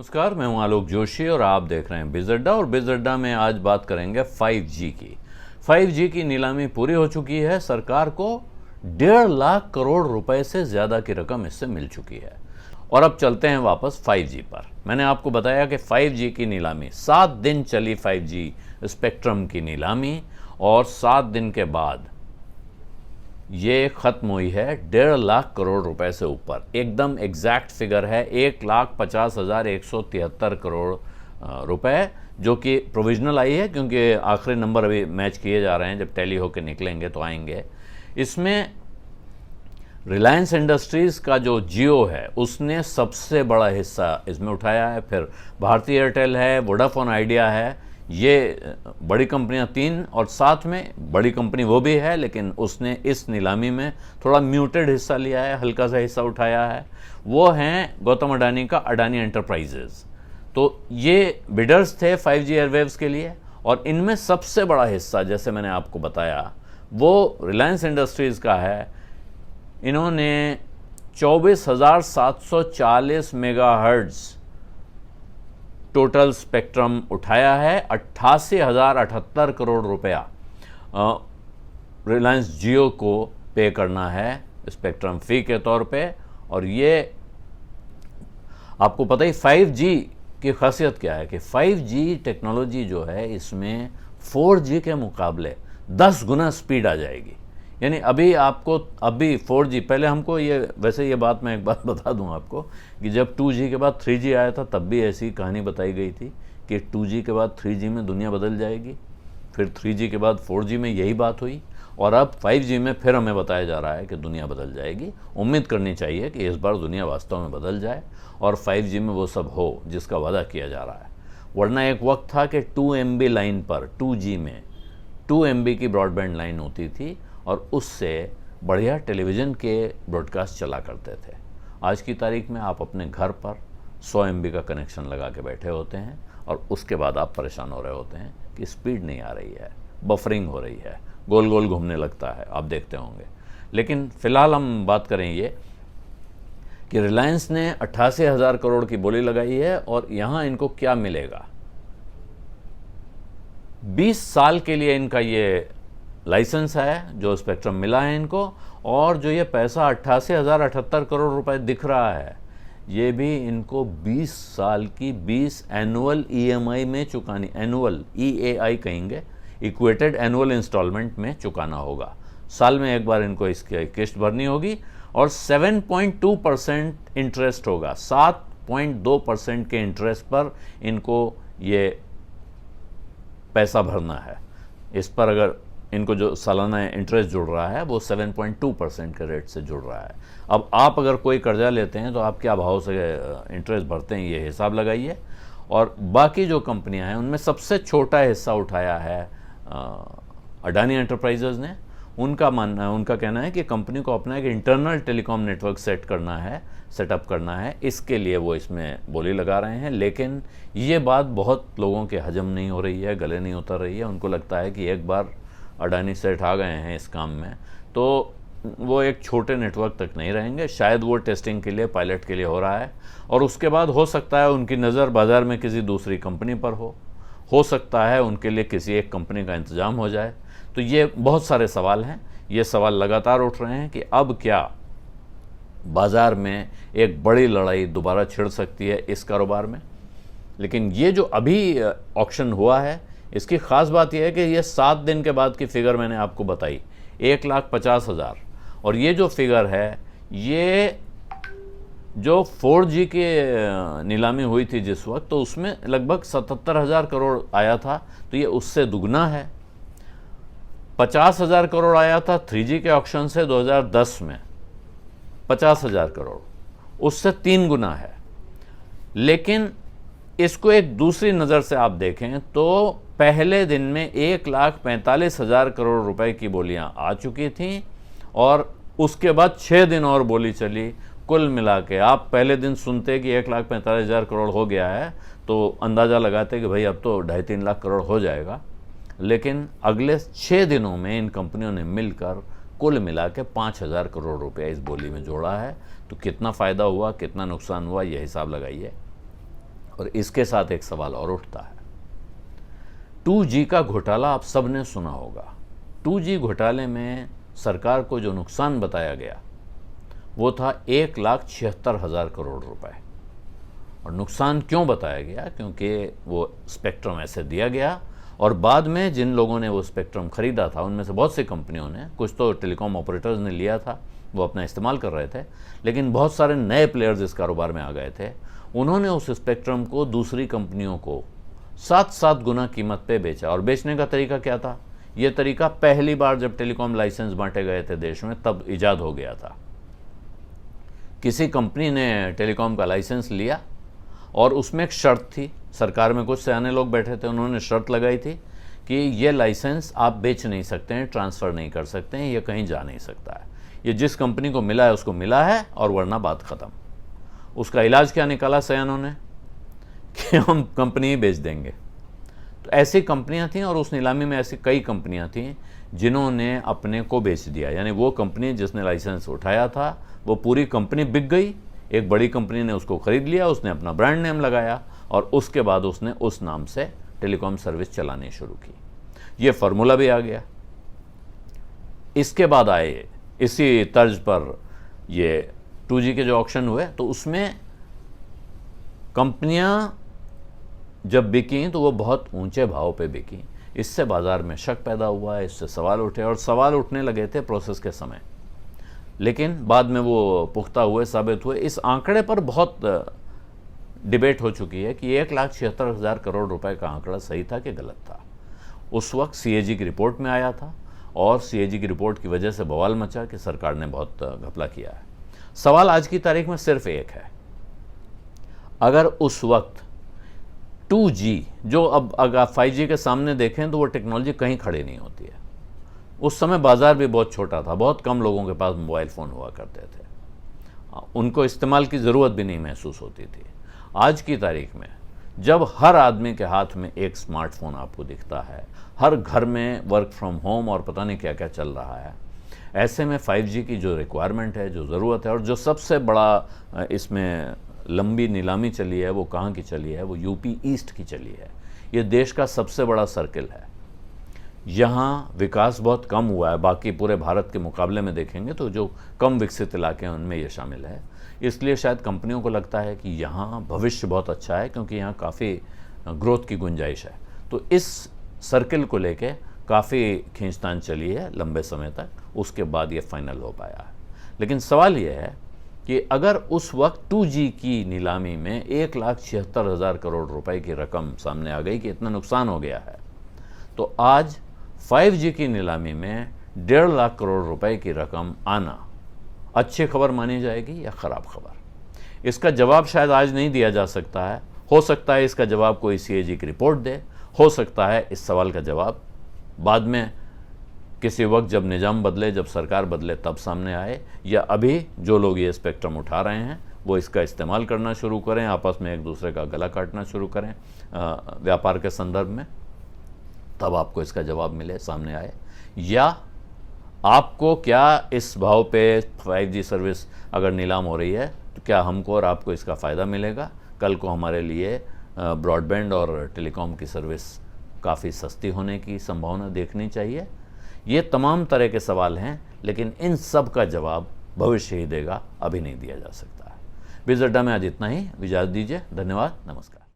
नमस्कार, मैं हूं आलोक जोशी और आप देख रहे हैं बिज़ अड्डा। और बिज़ अड्डा में आज बात करेंगे 5G की। 5G की नीलामी पूरी हो चुकी है। सरकार को 1.5 लाख करोड़ रुपए से ज़्यादा की रकम इससे मिल चुकी है। और अब चलते हैं वापस 5G पर। मैंने आपको बताया कि 5G की नीलामी 7 दिन चली, 5G स्पेक्ट्रम की नीलामी, और 7 दिन के बाद ये ख़त्म हुई है 1.5 लाख करोड़ रुपए से ऊपर। एकदम एग्जैक्ट फिगर है 1,50,173 करोड़ रुपए, जो कि प्रोविजनल आई है क्योंकि आखिरी नंबर अभी मैच किए जा रहे हैं। जब टैली होकर निकलेंगे तो आएंगे। इसमें रिलायंस इंडस्ट्रीज़ का जो जियो है उसने सबसे बड़ा हिस्सा इसमें उठाया है। फिर भारती एयरटेल है, वोडाफोन आइडिया है। ये बड़ी कंपनियां 3, और साथ में बड़ी कंपनी वो भी है, लेकिन उसने इस नीलामी में थोड़ा म्यूटेड हिस्सा लिया है, हल्का सा हिस्सा उठाया है। वो हैं गौतम अडानी का अडानी एंटरप्राइजेज। तो ये बिडर्स थे 5G एयरवेव्स के लिए, और इनमें सबसे बड़ा हिस्सा, जैसे मैंने आपको बताया, वो रिलायंस इंडस्ट्रीज़ का है। इन्होंने 24,740 मेगाहर्ट्ज़ टोटल स्पेक्ट्रम उठाया है। 88,078 करोड़ रुपया रिलायंस जियो को पे करना है स्पेक्ट्रम फ़ी के तौर पे। और ये आपको पता ही 5G की खासियत क्या है कि 5G टेक्नोलॉजी जो है इसमें 4G के मुकाबले 10 गुना स्पीड आ जाएगी। यानी अभी 4G, पहले हमको वैसे ये बात मैं एक बात बता दूं आपको कि जब 2G के बाद 3G आया था तब भी ऐसी कहानी बताई गई थी कि 2G के बाद 3G में दुनिया बदल जाएगी। फिर 3G के बाद 4G में यही बात हुई, और अब 5G में फिर हमें बताया जा रहा है कि दुनिया बदल जाएगी। उम्मीद करनी चाहिए कि इस बार दुनिया वास्तव में बदल जाए और 5G में वो सब हो जिसका वादा किया जा रहा है। वरना एक वक्त था कि 2 MB लाइन पर 2G में 2 MB की ब्रॉडबैंड लाइन होती थी और उससे बढ़िया टेलीविज़न के ब्रॉडकास्ट चला करते थे। आज की तारीख में आप अपने घर पर 100 MB का कनेक्शन लगा के बैठे होते हैं और उसके बाद आप परेशान हो रहे होते हैं कि स्पीड नहीं आ रही है, बफरिंग हो रही है, गोल गोल घूमने लगता है। आप देखते होंगे। लेकिन फ़िलहाल हम बात करें ये कि रिलायंस ने 88,000 करोड़ की बोली लगाई है, और यहाँ इनको क्या मिलेगा। 20 साल के लिए इनका ये लाइसेंस है जो स्पेक्ट्रम मिला है इनको, और जो ये पैसा 88,078 करोड़ रुपए दिख रहा है, ये भी इनको 20 साल की 20 एनुअल EMI में चुकानी, एनुअल EAI कहेंगे, इक्वेटेड एनुअल इंस्टॉलमेंट में चुकाना होगा। साल में एक बार इनको इसकी किस्त भरनी होगी, और 7.2% इंटरेस्ट होगा। 7.2% के इंटरेस्ट पर इनको ये पैसा भरना है। इस पर अगर इनको जो सालाना इंटरेस्ट जुड़ रहा है वो 7.2% के रेट से जुड़ रहा है। अब आप अगर कोई कर्जा लेते हैं तो आप क्या भाव से इंटरेस्ट भरते हैं, ये हिसाब लगाइए। और बाकी जो कंपनियां हैं उनमें सबसे छोटा हिस्सा उठाया है अडानी एंटरप्राइजेज ने। उनका कहना है कि कंपनी को अपना एक इंटरनल टेलीकॉम नेटवर्क सेटअप करना है। इसके लिए वो इसमें बोली लगा रहे हैं। लेकिन ये बात बहुत लोगों के हजम नहीं हो रही है, गले नहीं उतर रही है। उनको लगता है कि एक बार अडानी सेठ आ गए हैं इस काम में तो वो एक छोटे नेटवर्क तक नहीं रहेंगे। शायद वो टेस्टिंग के लिए, पायलट के लिए हो रहा है, और उसके बाद हो सकता है उनकी नज़र बाज़ार में किसी दूसरी कंपनी पर हो सकता है उनके लिए किसी एक कंपनी का इंतज़ाम हो जाए। तो ये बहुत सारे सवाल हैं। ये सवाल लगातार उठ रहे हैं कि अब क्या बाज़ार में एक बड़ी लड़ाई दोबारा छिड़ सकती है इस कारोबार में। लेकिन ये जो अभी ऑक्शन हुआ है, इसकी ख़ास बात यह है कि ये 7 दिन के बाद की फ़िगर मैंने आपको बताई, 1,50,000। और ये जो फिगर है, ये जो 4G की नीलामी हुई थी जिस वक्त, तो उसमें लगभग 77,000 करोड़ आया था। तो ये उससे दुगना है। 50,000 करोड़ आया था 3G के ऑक्शन से 2010 में, 50,000 करोड़, उससे 3 गुना है। लेकिन इसको एक दूसरी नज़र से आप देखें तो पहले दिन में 1,45,000 करोड़ रुपए की बोलियां आ चुकी थीं, और उसके बाद 6 दिन और बोली चली। कुल मिला के आप पहले दिन सुनते कि 1,45,000 करोड़ हो गया है तो अंदाज़ा लगाते कि भाई अब तो 2.5-3 लाख करोड़ हो जाएगा। लेकिन अगले 6 दिनों में इन कंपनियों ने मिलकर कुल मिला के 5,000 करोड़ रुपया इस बोली में जोड़ा है। तो कितना फ़ायदा हुआ, कितना नुकसान हुआ, ये हिसाब लगाइए। और इसके साथ एक सवाल और उठता है, 2G का घोटाला आप सबने सुना होगा। 2G घोटाले में सरकार को जो नुकसान बताया गया वो था 1,76,000 करोड़ रुपए। और नुकसान क्यों बताया गया? क्योंकि वो स्पेक्ट्रम ऐसे दिया गया और बाद में जिन लोगों ने वो स्पेक्ट्रम खरीदा था उनमें से बहुत सी कंपनियों ने, कुछ तो टेलीकॉम ऑपरेटर्स ने लिया था, वो अपना इस्तेमाल कर रहे थे, लेकिन बहुत सारे नए प्लेयर्स इस कारोबार में आ गए थे। उन्होंने उस स्पेक्ट्रम को दूसरी कंपनियों को 7-7 गुना कीमत पे बेचा। और बेचने का तरीका क्या था? ये तरीका पहली बार जब टेलीकॉम लाइसेंस बांटे गए थे देश में तब इजाद हो गया था। किसी कंपनी ने टेलीकॉम का लाइसेंस लिया और उसमें एक शर्त थी, सरकार में कुछ सियाने लोग बैठे थे, उन्होंने शर्त लगाई थी कि ये लाइसेंस आप बेच नहीं सकते हैं, ट्रांसफ़र नहीं कर सकते हैं, ये कहीं जा नहीं सकता है, ये जिस कंपनी को मिला है उसको मिला है और वरना बात ख़त्म। उसका इलाज क्या निकाला सियानों ने कि हम कंपनी ही बेच देंगे। तो ऐसी कंपनियां थीं और उस नीलामी में ऐसी कई कंपनियां थीं जिन्होंने अपने को बेच दिया। यानी वो कंपनी जिसने लाइसेंस उठाया था वो पूरी कंपनी बिक गई, एक बड़ी कंपनी ने उसको खरीद लिया, उसने अपना ब्रांड नेम लगाया और उसके बाद उसने उस नाम से टेलीकॉम सर्विस चलानी शुरू की। ये फार्मूला भी आ गया। इसके बाद आए इसी तर्ज पर ये 2G के जो ऑक्शन हुए तो उसमें कंपनियां जब बिकी तो वो बहुत ऊंचे भाव पे बिकी। इससे बाजार में शक पैदा हुआ, इससे सवाल उठे और सवाल उठने लगे थे प्रोसेस के समय, लेकिन बाद में वो पुख्ता हुए, साबित हुए। इस आंकड़े पर बहुत डिबेट हो चुकी है कि 1,76,000 करोड़ रुपए का आंकड़ा सही था कि गलत था। उस वक्त CAG की रिपोर्ट में आया था और CAG की रिपोर्ट की वजह से बवाल मचा कि सरकार ने बहुत घपला किया है। सवाल आज की तारीख में सिर्फ एक है, अगर उस वक्त 2G जो अब अगर 5G के सामने देखें तो वो टेक्नोलॉजी कहीं खड़ी नहीं होती है। उस समय बाजार भी बहुत छोटा था, बहुत कम लोगों के पास मोबाइल फ़ोन हुआ करते थे, उनको इस्तेमाल की ज़रूरत भी नहीं महसूस होती थी। आज की तारीख में जब हर आदमी के हाथ में एक स्मार्टफोन आपको दिखता है, हर घर में वर्क फ्रॉम होम और पता नहीं क्या क्या चल रहा है, ऐसे में 5G की जो रिक्वायरमेंट है, जो ज़रूरत है और जो सबसे बड़ा इसमें लंबी नीलामी चली है वो कहाँ की चली है? वो यूपी ईस्ट की चली है। ये देश का सबसे बड़ा सर्किल है। यहाँ विकास बहुत कम हुआ है, बाकी पूरे भारत के मुकाबले में देखेंगे तो जो कम विकसित इलाके हैं उनमें ये शामिल है। इसलिए शायद कंपनियों को लगता है कि यहाँ भविष्य बहुत अच्छा है क्योंकि यहाँ काफ़ी ग्रोथ की गुंजाइश है। तो इस सर्किल को लेके काफ़ी खींचतान चली है लंबे समय तक, उसके बाद ये फाइनल हो पाया है। लेकिन सवाल ये है कि अगर उस वक्त 2G की नीलामी में 1,76,000 करोड़ रुपए की रकम सामने आ गई कि इतना नुकसान हो गया है, तो आज 5G की नीलामी में 1.5 लाख करोड़ रुपए की रकम आना अच्छी खबर मानी जाएगी या ख़राब खबर? इसका जवाब शायद आज नहीं दिया जा सकता है। हो सकता है इसका जवाब कोई CAG की रिपोर्ट दे, हो सकता है इस सवाल का जवाब बाद में किसी वक्त जब निज़ाम बदले, जब सरकार बदले तब सामने आए, या अभी जो लोग ये स्पेक्ट्रम उठा रहे हैं वो इसका इस्तेमाल करना शुरू करें, आपस में एक दूसरे का गला काटना शुरू करें व्यापार के संदर्भ में, तब आपको इसका जवाब मिले, सामने आए। या आपको क्या इस भाव पे 5G सर्विस अगर नीलाम हो रही है तो क्या हमको और आपको इसका फ़ायदा मिलेगा? कल को हमारे लिए ब्रॉडबैंड और टेलीकॉम की सर्विस काफ़ी सस्ती होने की संभावना देखनी चाहिए। ये तमाम तरह के सवाल हैं, लेकिन इन सब का जवाब भविष्य ही देगा, अभी नहीं दिया जा सकता है। विज़ अड्डा में आज इतना ही, इजाज़त दीजिए। धन्यवाद, नमस्कार।